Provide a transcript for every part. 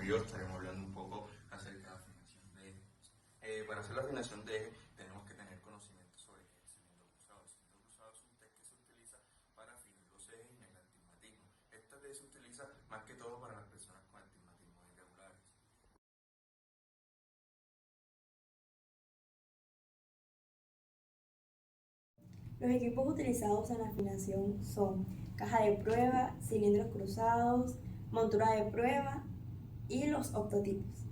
video estaremos hablando un poco acerca de la afinación de ejes. Para hacer la afinación de ejes tenemos que tener conocimiento sobre el cilindro cruzado. El cilindro cruzado es un test que se utiliza para afinar los ejes en el astigmatismo. Esta test se utiliza más que todo para las personas con astigmatismos irregulares. Los equipos utilizados en la afinación son caja de prueba, cilindros cruzados, montura de prueba y los octotipos.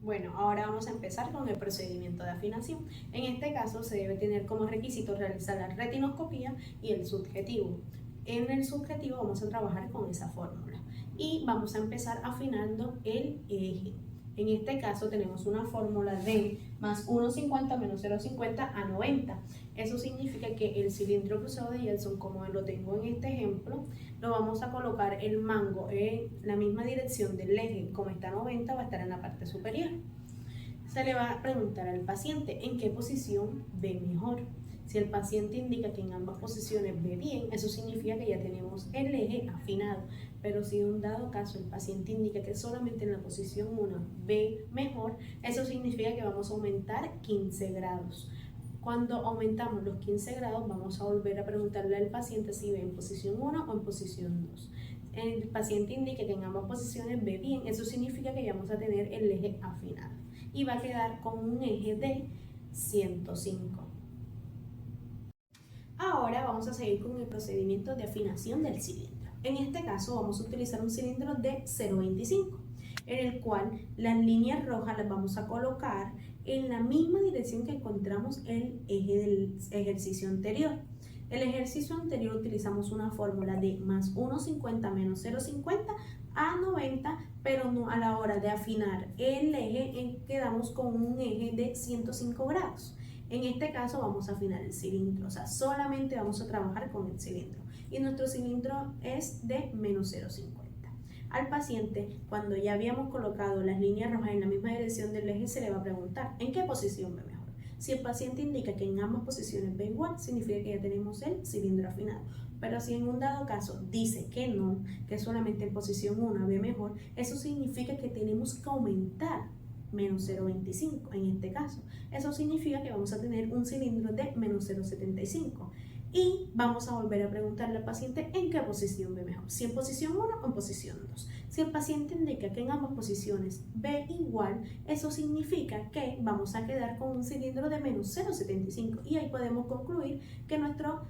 Bueno, ahora vamos a empezar con el procedimiento de afinación. En este caso se debe tener como requisito realizar la retinoscopía y el subjetivo. En el subjetivo vamos a trabajar con esa fórmula y vamos a empezar afinando el eje. En este caso tenemos una fórmula de más 1,50 menos 0,50 a 90. Eso significa que el cilindro cruzado de Jelson, como lo tengo en este ejemplo, lo vamos a colocar el mango en la misma dirección del eje. Como está a 90, va a estar en la parte superior. Se le va a preguntar al paciente en qué posición ve mejor. Si el paciente indica que en ambas posiciones ve bien, eso significa que ya tenemos el eje afinado. Pero si en un dado caso el paciente indica que solamente en la posición 1 ve mejor, eso significa que vamos a aumentar 15 grados. Cuando aumentamos los 15 grados, vamos a volver a preguntarle al paciente si ve en posición 1 o en posición 2. El paciente indica que en ambas posiciones ve bien, eso significa que ya vamos a tener el eje afinado y va a quedar con un eje de 105. Ahora vamos a seguir con el procedimiento de afinación del cilindro. En este caso vamos a utilizar un cilindro de 0,25, en el cual las líneas rojas las vamos a colocar en la misma dirección que encontramos el eje del ejercicio anterior. El ejercicio anterior utilizamos una fórmula de más 1,50 menos 0,50 a 90, pero no, a la hora de afinar el eje quedamos con un eje de 105 grados. En este caso vamos a afinar el cilindro, o sea, solamente vamos a trabajar con el cilindro. Y nuestro cilindro es de menos 0,50. Al paciente, cuando ya habíamos colocado las líneas rojas en la misma dirección del eje, se le va a preguntar ¿en qué posición ve mejor? Si el paciente indica que en ambas posiciones ve igual, significa que ya tenemos el cilindro afinado. Pero si en un dado caso dice que no, que solamente en posición 1 ve mejor, eso significa que tenemos que aumentar menos 0,25 en este caso. Eso significa que vamos a tener un cilindro de menos 0,75 y vamos a volver a preguntarle al paciente en qué posición ve mejor, si en posición 1 o en posición 2. Si el paciente indica que en ambas posiciones ve igual, eso significa que vamos a quedar con un cilindro de menos 0,75 y ahí podemos concluir que nuestro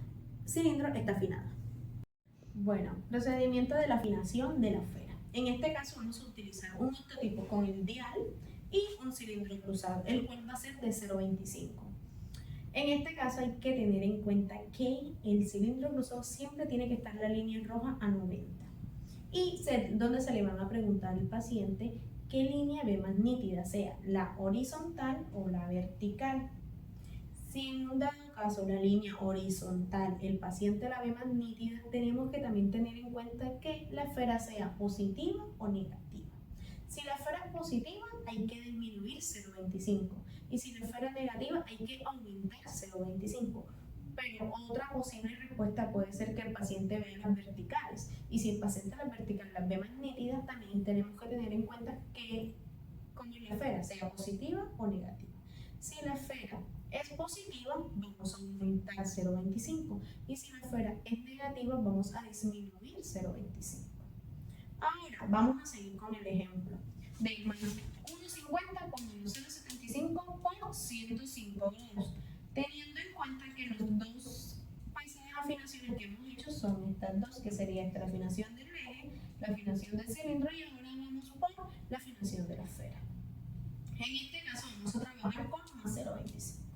cilindro está afinado. Bueno, procedimiento de la afinación de la esfera. En este caso vamos a utilizar un octotipo con el dial y un cilindro cruzado, el cual va a ser de 0,25. En este caso hay que tener en cuenta que el cilindro cruzado siempre tiene que estar la línea roja a 90. Y donde se le van a preguntar al paciente qué línea ve más nítida, sea la horizontal o la vertical. Si en un dado caso la línea horizontal el paciente la ve más nítida, tenemos que también tener en cuenta que la esfera sea positiva o negativa. Si la esfera es positiva, hay que disminuir 0,25 y si la esfera es negativa, hay que aumentar 0,25. Pero otra posible respuesta puede ser que el paciente vea las verticales y si el paciente las verticales las ve más nítidas, también tenemos que tener en cuenta que como la esfera sea positiva o negativa. Si la esfera es positiva, vamos a aumentar 0,25 y si la esfera es negativa, vamos a disminuir 0,25. Ahora vamos a seguir con el ejemplo de más 1,50 con menos 0,75 por 105 grados, teniendo en cuenta que los dos países de afinaciones que hemos hecho son estas dos, que sería esta, la afinación del eje, la afinación del cilindro y ahora vamos por la afinación de la esfera. En este caso vamos a trabajar con más 0,25.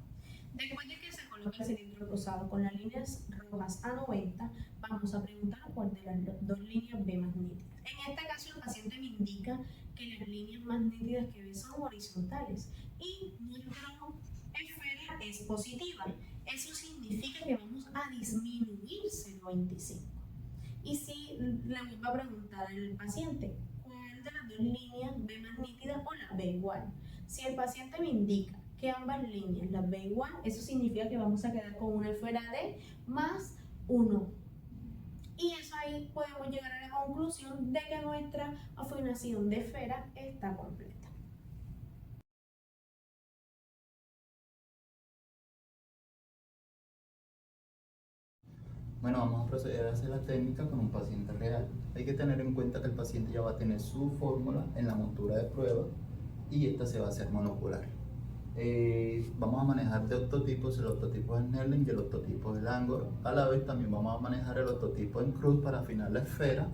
Después de que se coloca el cilindro cruzado con las líneas rojas a 90, vamos a preguntar cuál de las dos líneas ve más nítidas. En este caso el paciente me indica que las líneas más nítidas que ve son horizontales y nuestra esfera es positiva. Eso significa que vamos a disminuir 0,25. Y si le vuelvo a preguntar al paciente cuál de las dos líneas ve más nítida o la ve igual. Si el paciente me indica que ambas líneas las ve igual, eso significa que vamos a quedar con una esfera D más 1. Y eso ahí podemos llegar a la conclusión de que nuestra afinación de esfera está completa. Bueno, vamos a proceder a hacer la técnica con un paciente real. Hay que tener en cuenta que el paciente ya va a tener su fórmula en la montura de prueba y esta se va a hacer monocular. Vamos a manejar de octotipos, el octotipo de Snelling y el octotipo de Langor. A la vez también vamos a manejar el octotipo en cruz para afinar la esfera.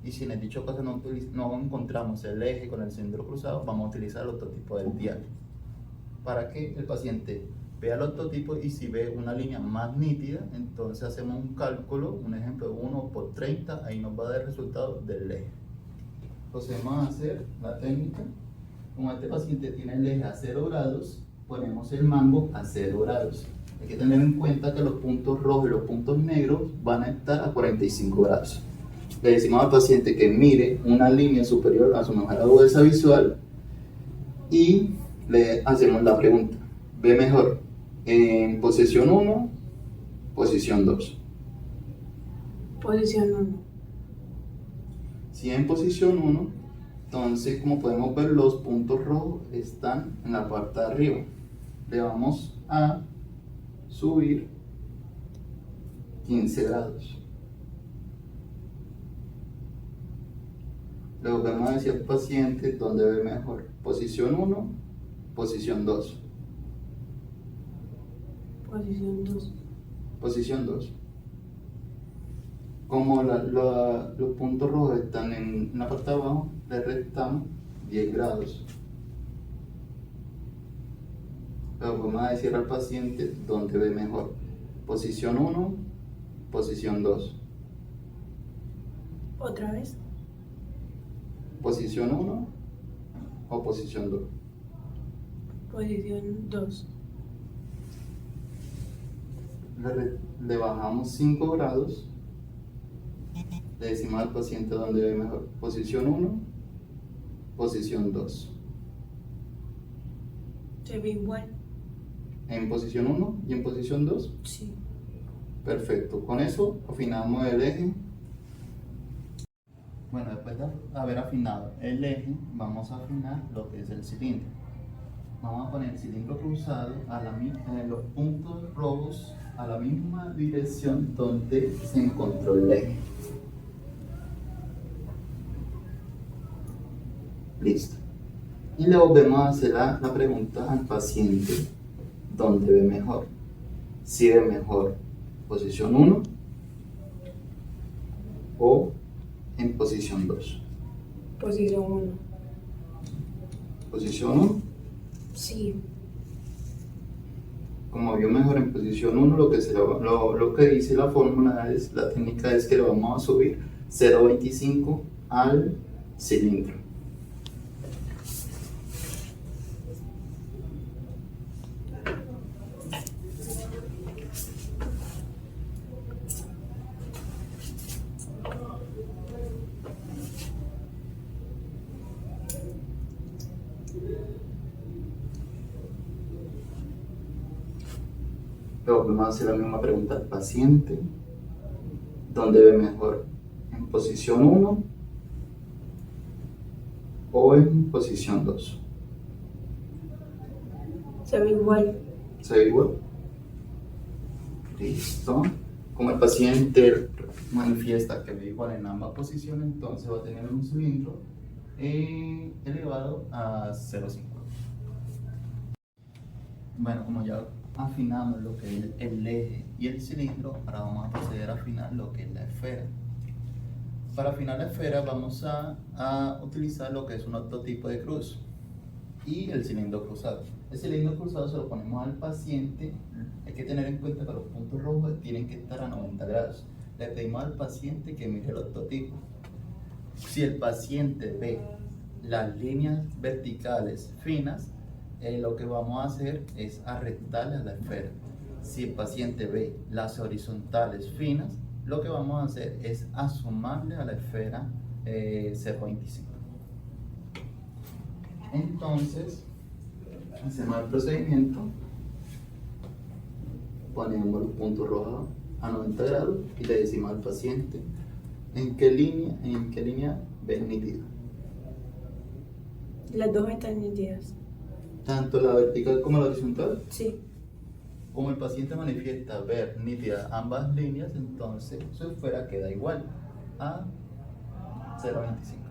Y si en el dicho caso no encontramos el eje con el cilindro cruzado, vamos a utilizar el octotipo del dial. Para que el paciente vea el octotipo y si ve una línea más nítida, entonces hacemos un cálculo, un ejemplo de 1 por 30, ahí nos va a dar el resultado del eje. Procedemos a hacer la técnica. Como este paciente tiene el eje a 0 grados, ponemos el mango a 0 grados. Hay que tener en cuenta que los puntos rojos y los puntos negros van a estar a 45 grados. Le decimos al paciente que mire una línea superior a su mejor agudeza visual y le hacemos la pregunta: ¿ve mejor en posición 1, posición 2? Posición 1. Si en posición 1, entonces como podemos ver los puntos rojos están en la parte de arriba. Le vamos a subir 15 grados. Luego vamos a decir al paciente dónde ve mejor: posición 1, posición 2. Posición 2. Posición 2. Como los puntos rojos están en la parte de abajo, le restamos 10 grados. Luego vamos a decir al paciente dónde ve mejor: posición 1, posición 2. Otra vez. Posición 1 o posición 2. Posición 2. Le bajamos 5 grados. Le decimos al paciente dónde ve mejor: posición 1, posición 2. ¿Se ve igual? ¿En posición 1 y en posición 2? Sí. Perfecto. Con eso afinamos el eje. Bueno, después de haber afinado el eje, vamos a afinar lo que es el cilindro. Vamos a poner el cilindro cruzado en los puntos rojos a la misma dirección donde se encontró el eje. Listo. Y le volvemos a hacer la pregunta al paciente: ¿dónde ve mejor? Si ve mejor posición 1 o en posición 2. Posición 1. Posición 1. Sí. Como vio mejor en posición 1, lo que dice la fórmula la técnica es que le vamos a subir 0.25 al cilindro. Luego vamos a hacer la misma pregunta al paciente: ¿dónde ve mejor? ¿En posición 1 o en posición 2? Se ve igual. ¿Se ve igual? Listo. Como el paciente manifiesta que ve igual en ambas posiciones, entonces va a tener un cilindro elevado a 0.50. Bueno, como ya afinamos lo que es el eje y el cilindro, ahora vamos a proceder a afinar lo que es la esfera. Para afinar la esfera vamos a utilizar lo que es un octotipo de cruz y el cilindro cruzado. El cilindro cruzado se lo ponemos al paciente. Hay que tener en cuenta que los puntos rojos tienen que estar a 90 grados. Le pedimos al paciente que mire el octotipo. Si el paciente ve las líneas verticales finas, lo que vamos a hacer es arrestarle a la esfera. Si el paciente ve las horizontales finas, lo que vamos a hacer es asumarle a la esfera 0.25. Entonces, Hacemos el procedimiento, ponemos los puntos rojos a 90 grados y le decimos al paciente en qué línea ves nítida. Las dos están nítidas. Tanto la vertical como la horizontal. Sí. Como el paciente manifiesta ver nítidas ambas líneas, entonces su esfera queda igual a 0,25.